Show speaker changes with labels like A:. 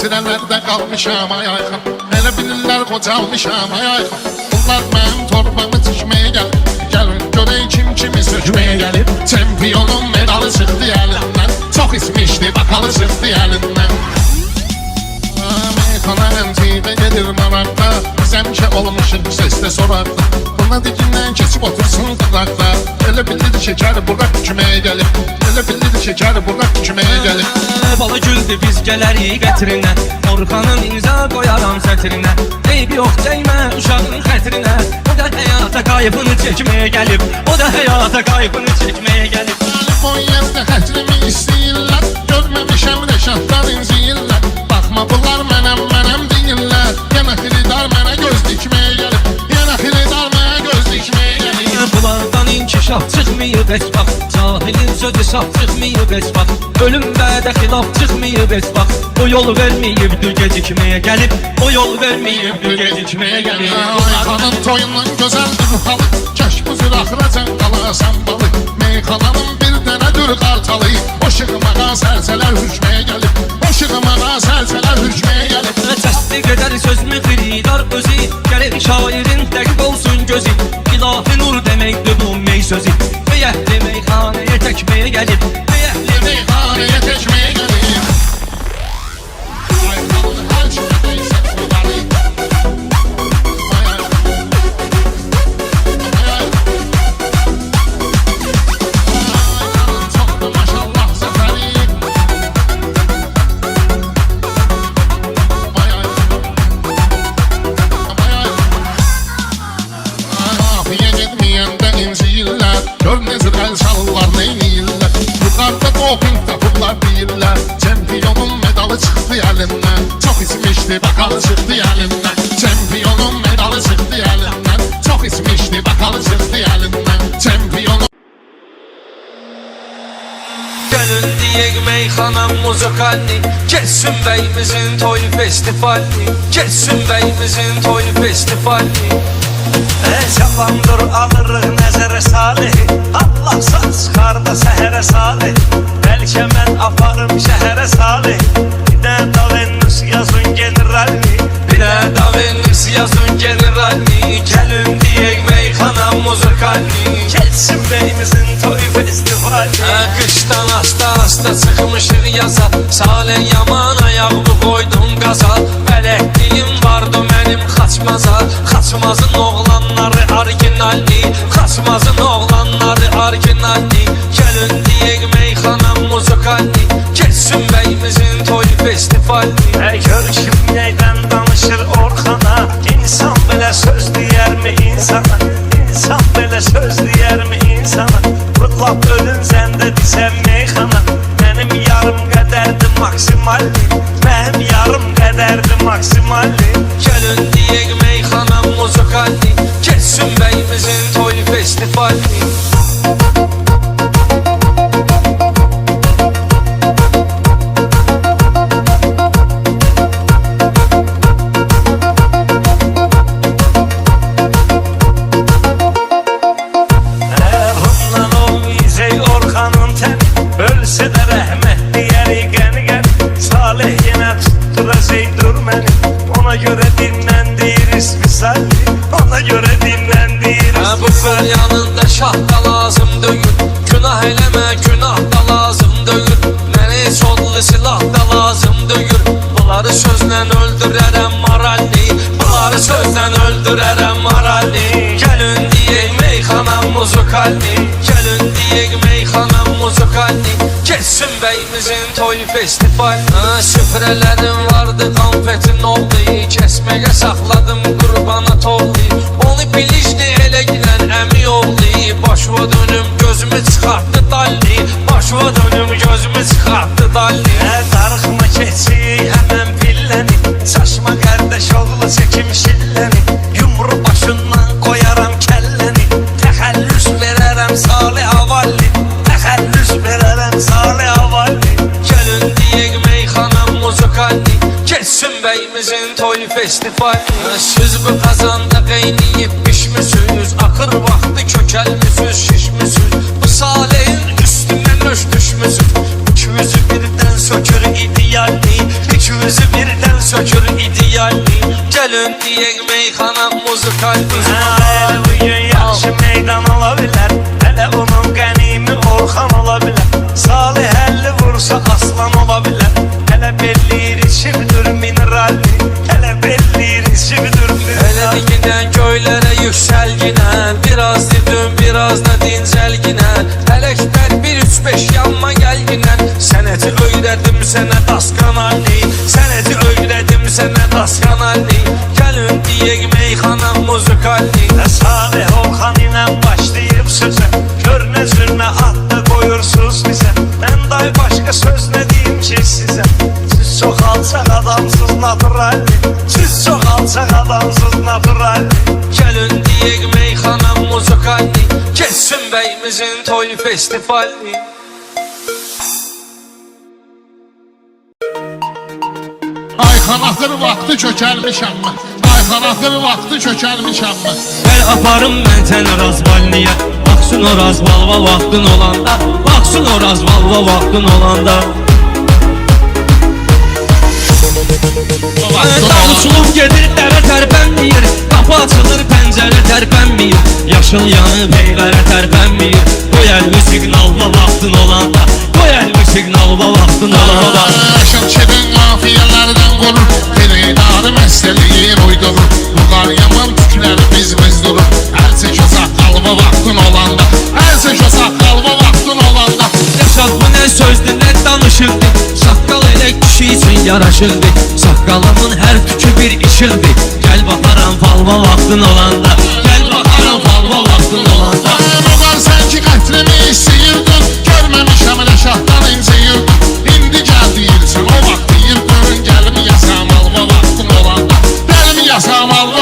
A: Xətirələrdə qalmışam ay ayxan. Elə bilirlər qocalmışam ay ayxan. Bunlar mənim torbamı tikməyə gəlib. Gəlin görək kim kimi sökməyə gəlib. Çempionun medalı çıxdı əlindən. Çox ismişdi bakalı çıxdı əlindən. Meyxana əmcidə gedir maraqda. Biz həmişə olmuşuq səsdə soraqda. Buna dikindən keçib otursun qıraqda. Elə bilirdi şəkər buraq küməyə gəlib. Elə bilirdi şəkər buraq küməyə gəlib.
B: Bala güldü biz gələrik qətrinə. Orxanın imza qoyaram sətrinə. Eyb yox dəymə uşağın xətrinə. O da həyata qayıbını çəkməyə gəlib. O da həyata qayıbını çəkməyə gəlib.
A: Konya'da hətrimi istəyirlər. Görməmişəm rəşadlar inciyirlər. Baxma bunlar mənəm deyirlər. Yenə xiridar mənə göz dikməyə gəlib. Yenə xiridar mənə göz dikməyə gəlib.
B: Bunlardan inkişaf çıxmayıb heç vaxt. Cahilin sözü saf çıxmayıb heç vaxt. Ölüm bədə xilaf çıxmayıb heç vaxt. O yol verməyibdir gecikməyə gəlib. O yol verməyibdir gecikməyə gəlib.
A: Meyxanın toyundan gözəldir halı. Kəş bu zıraqracan qalasan balı. Meyxananın bir dənədir qartalı. O şığımağa səlsələr hürkməyə gəlib. O şığımağa səlsələr hürkməyə gəlib.
B: Təsdiq edər sözümü xiridar özü. Gəlir şairin dəqiq olsun gözü. İlahi nur deməkdir bu mey sözü. Beyəhli meyxanəyə təkməyə gəlib. Beyəhli
A: Meyxanəyə təkməyə gəlib. Ayxanın hər kimə deysən bunları. Ayxanın çoxdur maşallah zəfəri. Afiyə getməyəndə inciyirlər. Gör necə əl çalırlar, neyniyirlər. Yuxarıda doping tapırlar deyirlər. Çempionun medalı çıxdı əlindən. Çox ismişdi bakalı çıxdı əlindən. Çempionun medalı çıxdı əlindən. Çox ismişdi bakalı çıxdı əlindən. Çempionun
B: Gəlin deyək meyxana muzikalni. Geçsin bəyimizin toy festivalni. Geçsin bəyimizin toy festivalni.
C: Yalandır alırıq nəzərə salih. Allah sağ çıxar da səhərə salih. Bəlkə mən aparım şəhərə salih. Bir də da Venüs yazın generalni.
B: Bir də da Venüs yazın generalni. Gəlin deyək meyxana muzikalni.
C: Keçsin bəyimizin toy festivali.
B: Qışdan asta çıxmışıq yaza. Salih yaman ayağımı qoydum qaza. Bələkdiyim vardı mənim xaçmaza. Xaçmazın oğlanları orijinalni. Xaçmazın oğlanları orijinalni. Gəlin deyək meyxana muzikalni. Keçsin bəyimizin toy festivali.
C: Gör kim neydən danışır Orxana. İnsan belə söz deyərmi insana? İnsan belə söz deyərmi insana? Lap ölün səndə disəm meyxana. Mənim yarım qədərdir maksimalli. Mənim yarım qədərdir maksimalli.
B: Gəlin deyək meyxana muzikalni. Keçsin bəyimizin toy festivali.
C: Ölsə də rəhmət deyərik qəni-qəni. Salih yenə tutturacaq dur məni. Ona görə dinlən deyirik misalli. Ona görə dinlən deyirik
B: Bu föl yanında şah da lazım döyür. Günah eləmə günah da lazım döyür. Mənə heç odlu silah da lazım döyür. Bunları sözlə öldürərəm moralli. Bunları sözlə öldürərəm moralli. Gəlin deyək meyxana muzikalni. Gəlin deyək meyxana muzikalni. Geçsin bəyimizin toy festivali. Şifrələrim vardı konfetin oldu. Kesməyə saxladım qurbana toldu. Onu bilicdi elə gilən əmi oldu. Başva dönüm gözümü çıxartdı dalli. Başva dönüm gözümü çıxartdı dalli.
C: Darıxma keçik həmən pilləni. Saçma qardaş oğlu çəkim şilləni. Yumru başından qoyaram kəlləni. Təxəllüs verərəm Salih Avalli. Təxəllüs verərəm Salih Avalli.
B: Gəlin deyək meyxana muzikalni. Geçsin bəyimizin toy festivali. Siz bu qazanda qeyniyib pişmisiniz. Axır vaxtı kökəlmisiniz, şişmisiniz. Bu Salihin üstündən öş düşmüsünüz. İkimizi birdən sökür idealni. İkimizi birdən Gəlin deyək meyxana muzikal
C: Hele bugün yaxşı meydan ola bilər. Hele onun qənimi Orxan ola bilər. Salih əlli vursa aslan ola bilər. Hele belliyir içimdir mineralli. Hele belliyir içimdir
B: Elə
C: mineralli.
B: digidən göylərə yüksəlginən Biraz didün, biraz da dincəlginən Ələkbər 1-3-5 yanma gəlginən Sənəti öyrədim sənə dasqanalli Sənəti öyrədim sənə dasqanalli Gəlin deyək meyxana muzikalli
C: Salih Orxan ilə başlayıb sözə. Gör nə zülmə adda qoyursunuz bizə. Mən day başqa söz nə deyim ki sizə. Siz çox alçaq adamsız naturalli. Siz çox alçaq adamsız naturalli.
B: Gəlin deyək meyxana muzikalli Keçsin bəyimizin toy festivalli
A: Ayxan axır vaxtı çökərmişəm mən. Ayxan axır vaxtı çökərmişəm mən.
D: Gəl aparım mən səni razvalniyə. Baxsın o razvalva vaxtın olanda. Baxsın o razvalva vaxtın olanda. Dağıçılıb gedir dəvə tərpənməyir. Qapı açılır pəncərə tərpənməyir. Yaşıl yanıb heyvərə tərpənməyir. Qoy əlvi siqnalva vaxtın olanda. Qoy əlvi siqnalva vaxtın olanda.
A: Yaşam çevin mafiyalardan qorur. Xeyridarı məsəliyir uydurur. Bu qar yaman tükləri biz durur. Əl çək o saqqalva vaxtın olanda. Əl çək o saqqalva vaxtın olanda.
D: Yaşad bu nə sözdür, nə danışırdı. Saqqal elə kişi üçün yaraşırdı. Saqqalımın hər tükü bir işirdi. Gəl baxaram falva vaxtın olanda. Gəl baxaram falva vaxtın olanda.
A: Muğar sən ki qətlimi istəyirdin. Görməmişəm elə şahdan inciyirdin. İndi gəl deyirsən o vaxt deyirdin. Gəlmi yasam alma vaxtın olanda. Gəlmi yasam alma